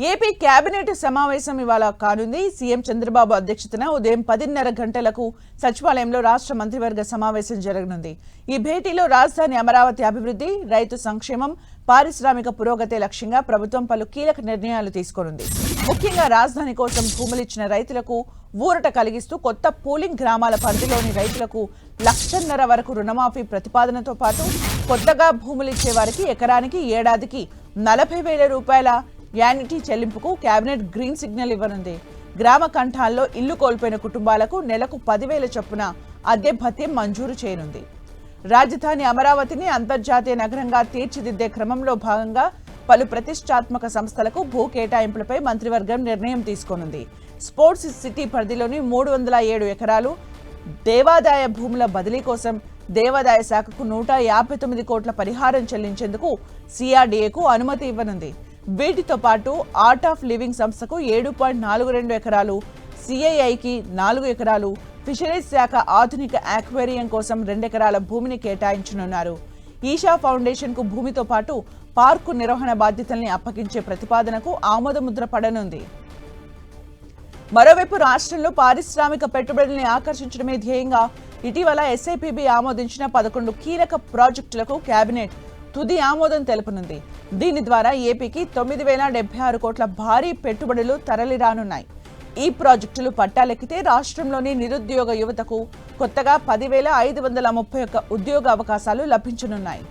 AP cabinet సమావేశం ఇవాళ కానుంది. సీఎం చంద్రబాబు అధ్యక్షతన ఉదయం 10:30 గంటలకు సచివాలయంలో రాష్ట్ర మంత్రివర్గ సమావేశం జరగనుంది. ఈ భేటీలో రాజధాని అమరావతి అభివృద్ధి, రైతు సంక్షేమం, పారిశ్రామిక పురోగతి లక్ష్యంగా ప్రభుత్వం పలు కీలక నిర్ణయాలు తీసుకోనుంది. ముఖ్యంగా రాజధాని కోసం భూములిచ్చిన రైతులకు ఊరట కలిగిస్తూ కొత్త పోలింగ్ గ్రామాల పరిధిలోని రైతులకు 1.5 లక్షల వరకు రుణమాఫీ ప్రతిపాదనతో పాటు కొత్తగా భూములిచ్చే వారికి ఎకరానికి ఏడాదికి 40,000 రూపాయల యాన్యుటీ చెల్లింపుకు కేబినెట్ గ్రీన్ సిగ్నల్ ఇవ్వనుంది. గ్రామ కంఠాల్లో ఇల్లు కోల్పోయిన కుటుంబాలకు నెలకు 10,000 చొప్పున అద్దె భత్యం మంజూరు చేయనుంది. రాజధాని అమరావతిని అంతర్జాతీయ నగరంగా తీర్చిదిద్దే క్రమంలో భాగంగా పలు ప్రతిష్టాత్మక సంస్థలకు భూ కేటాయింపులపై మంత్రివర్గం నిర్ణయం తీసుకోనుంది. స్పోర్ట్స్ సిటీ పరిధిలోని 307 ఎకరాలు దేవాదాయ భూముల బదిలీ కోసం దేవాదాయ శాఖకు 159 కోట్ల పరిహారం చెల్లించేందుకు సిఆర్డీఏకు అనుమతి ఇవ్వనుంది. వీటితో పాటు ఆర్ట్ ఆఫ్ లివింగ్ సంస్థకు 7.42 ఎకరాలు, సిఐఐకి 4 ఎకరాలు, ఫిషరీస్ శాఖ ఆధునిక ఆక్వేరియం కోసం 2 ఎకరాల భూమిని కేటాయించనున్నారు. ఈషా ఫౌండేషన్ కు భూమితో పాటు పార్కు నిర్వహణ బాధ్యతల్ని అప్పగించే ప్రతిపాదనకు ఆమోదముద్ర పడనుంది. మరోవైపు రాష్ట్రంలో పారిశ్రామిక పెట్టుబడుల్ని ఆకర్షించడమే ధ్యేయంగా ఇటీవల ఎస్ఐపిబి ఆమోదించిన 11 కీలక ప్రాజెక్టులకు కేబినెట్ తుది ఆమోదం తెలుపనుంది. దీని ద్వారా ఏపీకి 9,076 కోట్ల భారీ పెట్టుబడులు తరలిరానున్నాయి. ఈ ప్రాజెక్టులు పట్టాలెక్కితే రాష్ట్రంలోని నిరుద్యోగ యువతకు కొత్తగా 10,531 ఉద్యోగ అవకాశాలు లభించనున్నాయి.